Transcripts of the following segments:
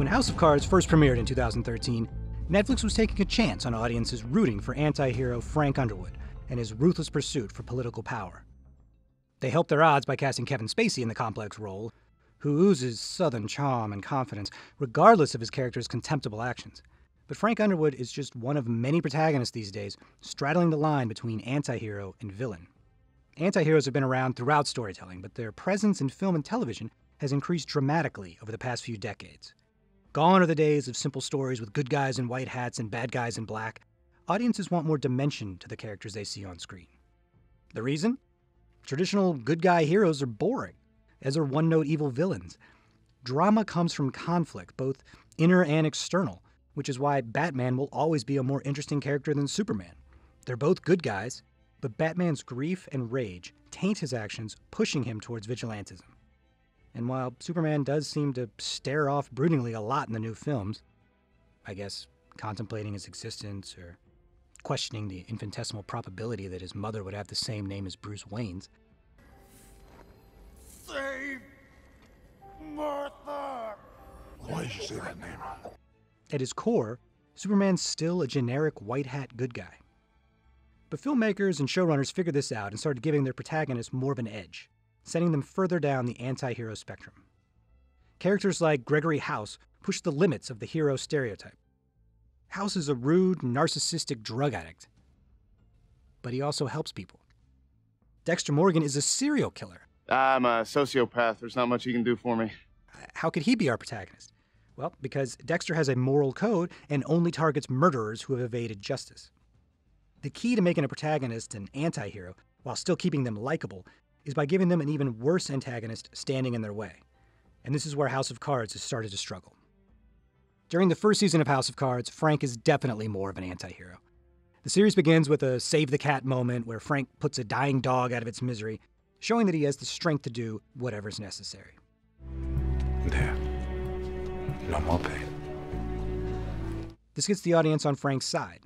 House of Cards first premiered in 2013, Netflix was taking a chance on audiences rooting for anti-hero Frank Underwood and his ruthless pursuit for political power. They helped their odds by casting Kevin Spacey in the complex role, who oozes southern charm and confidence regardless of his character's contemptible actions. But Frank Underwood is just one of many protagonists these days straddling the line between anti-hero and villain. Anti-heroes have been around throughout storytelling, but their presence in film and television has increased dramatically over the past few decades. Gone are the days of simple stories with good guys in white hats and bad guys in black. Audiences want more dimension to the characters they see on screen. The reason? Traditional good guy heroes are boring, as are one-note evil villains. Drama comes from conflict, both inner and external, which is why Batman will always be a more interesting character than Superman. They're both good guys, but Batman's grief and rage taint his actions, pushing him towards vigilantism. And while Superman does seem to stare off broodingly a lot in the new films, I guess contemplating his existence or questioning the infinitesimal probability that his mother would have the same name as Bruce Wayne's. Save Martha! Why did you say that name? At his core, Superman's still a generic white hat good guy. But filmmakers and showrunners figured this out and started giving their protagonists more of an edge, sending them further down the anti-hero spectrum. Characters like Gregory House push the limits of the hero stereotype. House is a rude, narcissistic drug addict, but he also helps people. Dexter Morgan is a serial killer. I'm a sociopath. There's not much you can do for me. How could he be our protagonist? Well, because Dexter has a moral code and only targets murderers who have evaded justice. The key to making a protagonist an anti-hero, while still keeping them likable, is by giving them an even worse antagonist standing in their way. And this is where House of Cards has started to struggle. During the first season of House of Cards, Frank is definitely more of an anti-hero. The series begins with a save the cat moment where Frank puts a dying dog out of its misery, showing that he has the strength to do whatever's necessary. There. No more pain. This gets the audience on Frank's side.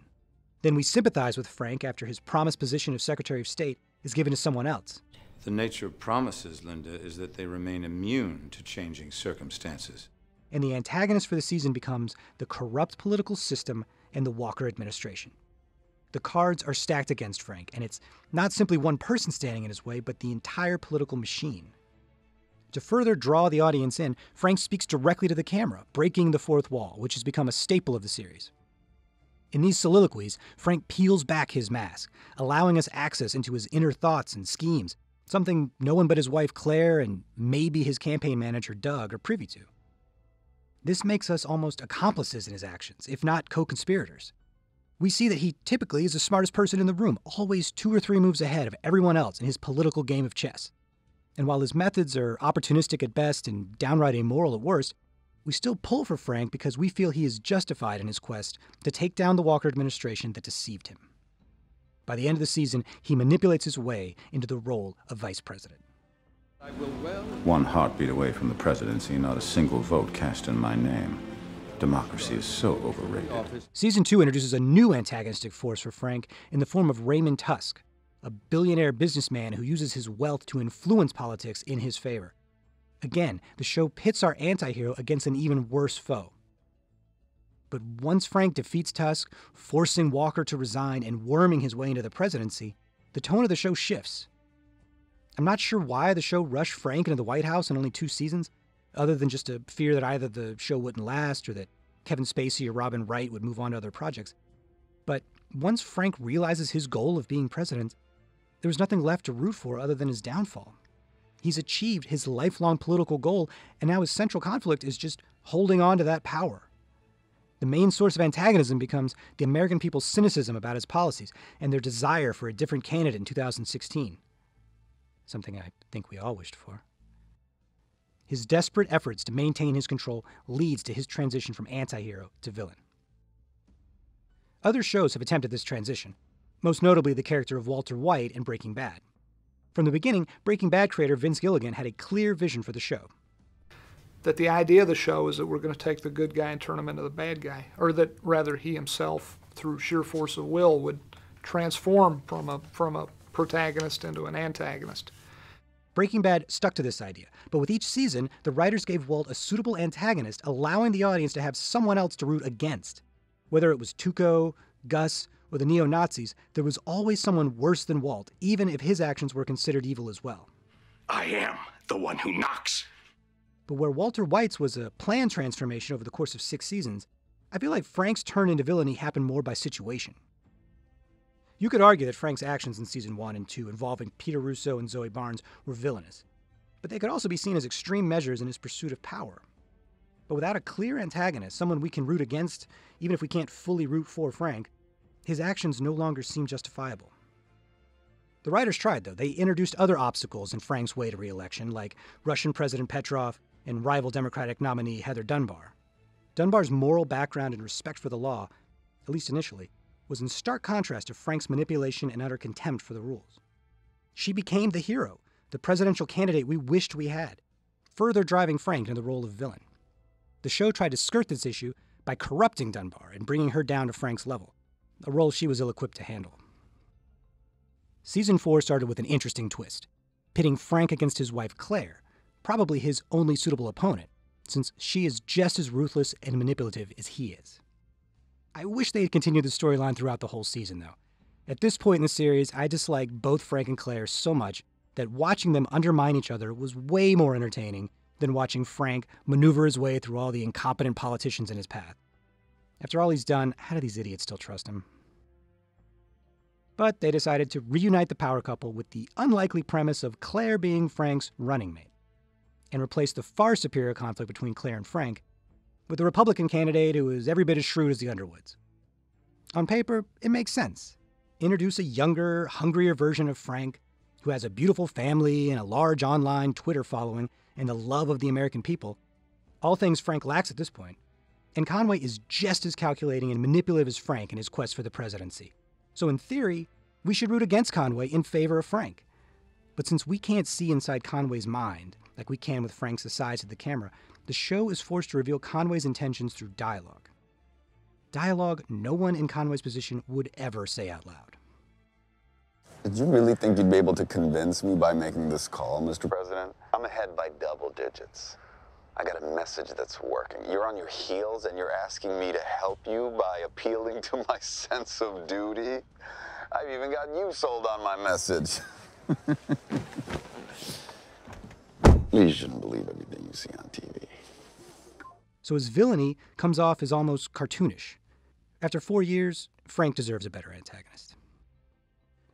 Then we sympathize with Frank after his promised position of Secretary of State is given to someone else. The nature of promises, Linda, is that they remain immune to changing circumstances. And the antagonist for the season becomes the corrupt political system and the Walker administration. The cards are stacked against Frank, and it's not simply one person standing in his way, but the entire political machine. To further draw the audience in, Frank speaks directly to the camera, breaking the fourth wall, which has become a staple of the series. In these soliloquies, Frank peels back his mask, allowing us access into his inner thoughts and schemes, something no one but his wife Claire and maybe his campaign manager Doug are privy to. This makes us almost accomplices in his actions, if not co-conspirators. We see that he typically is the smartest person in the room, always 2 or 3 moves ahead of everyone else in his political game of chess. And while his methods are opportunistic at best and downright immoral at worst, we still pull for Frank because we feel he is justified in his quest to take down the Walker administration that deceived him. By the end of the season, he manipulates his way into the role of vice president. One heartbeat away from the presidency, not a single vote cast in my name. Democracy is so overrated. Season 2 introduces a new antagonistic force for Frank in the form of Raymond Tusk, a billionaire businessman who uses his wealth to influence politics in his favor. Again, the show pits our anti-hero against an even worse foe. But once Frank defeats Tusk, forcing Walker to resign and worming his way into the presidency, the tone of the show shifts. I'm not sure why the show rushed Frank into the White House in only 2 seasons, other than just a fear that either the show wouldn't last or that Kevin Spacey or Robin Wright would move on to other projects. But once Frank realizes his goal of being president, there was nothing left to root for other than his downfall. He's achieved his lifelong political goal, and now his central conflict is just holding on to that power. The main source of antagonism becomes the American people's cynicism about his policies and their desire for a different candidate in 2016. Something I think we all wished for. His desperate efforts to maintain his control leads to his transition from anti-hero to villain. Other shows have attempted this transition, most notably the character of Walter White in Breaking Bad. From the beginning, Breaking Bad creator Vince Gilligan had a clear vision for the show. That the idea of the show is that we're going to take the good guy and turn him into the bad guy, or that rather he himself, through sheer force of will, would transform from a protagonist into an antagonist. Breaking Bad stuck to this idea, but with each season, the writers gave Walt a suitable antagonist, allowing the audience to have someone else to root against. Whether it was Tuco, Gus, or the neo-Nazis, there was always someone worse than Walt, even if his actions were considered evil as well. I am the one who knocks. But where Walter White's was a planned transformation over the course of 6 seasons, I feel like Frank's turn into villainy happened more by situation. You could argue that Frank's actions in Season 1 and 2 involving Peter Russo and Zoe Barnes were villainous, but they could also be seen as extreme measures in his pursuit of power. But without a clear antagonist, someone we can root against, even if we can't fully root for Frank, his actions no longer seem justifiable. The writers tried, though. They introduced other obstacles in Frank's way to re-election, like Russian President Petrov and rival Democratic nominee Heather Dunbar. Dunbar's moral background and respect for the law, at least initially, was in stark contrast to Frank's manipulation and utter contempt for the rules. She became the hero, the presidential candidate we wished we had, further driving Frank into the role of villain. The show tried to skirt this issue by corrupting Dunbar and bringing her down to Frank's level, a role she was ill-equipped to handle. Season 4 started with an interesting twist, pitting Frank against his wife Claire, probably his only suitable opponent, since she is just as ruthless and manipulative as he is. I wish they had continued the storyline throughout the whole season, though. At this point in the series, I dislike both Frank and Claire so much that watching them undermine each other was way more entertaining than watching Frank maneuver his way through all the incompetent politicians in his path. After all he's done, how do these idiots still trust him? But they decided to reunite the power couple with the unlikely premise of Claire being Frank's running mate, and replace the far superior conflict between Claire and Frank with a Republican candidate who is every bit as shrewd as the Underwoods. On paper, it makes sense. Introduce a younger, hungrier version of Frank, who has a beautiful family and a large online Twitter following and the love of the American people, all things Frank lacks at this point. And Conway is just as calculating and manipulative as Frank in his quest for the presidency. So in theory, we should root against Conway in favor of Frank. But since we can't see inside Conway's mind, like we can with Frank's asides to the camera, the show is forced to reveal Conway's intentions through dialogue. Dialogue no one in Conway's position would ever say out loud. Did you really think you'd be able to convince me by making this call, Mr. President? I'm ahead by double digits. I got a message that's working. You're on your heels and you're asking me to help you by appealing to my sense of duty? I've even got you sold on my message. You shouldn't believe everything you see on TV. So his villainy comes off as almost cartoonish. After 4 years, Frank deserves a better antagonist.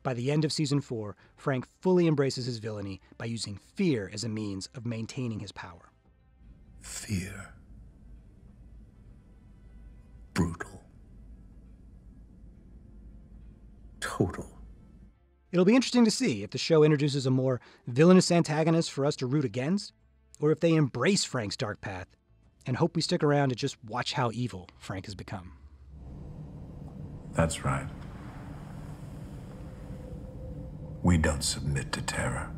By the end of Season 4, Frank fully embraces his villainy by using fear as a means of maintaining his power. Fear. Brutal. Total. It'll be interesting to see if the show introduces a more villainous antagonist for us to root against, or if they embrace Frank's dark path and hope we stick around to just watch how evil Frank has become. That's right. We don't submit to terror.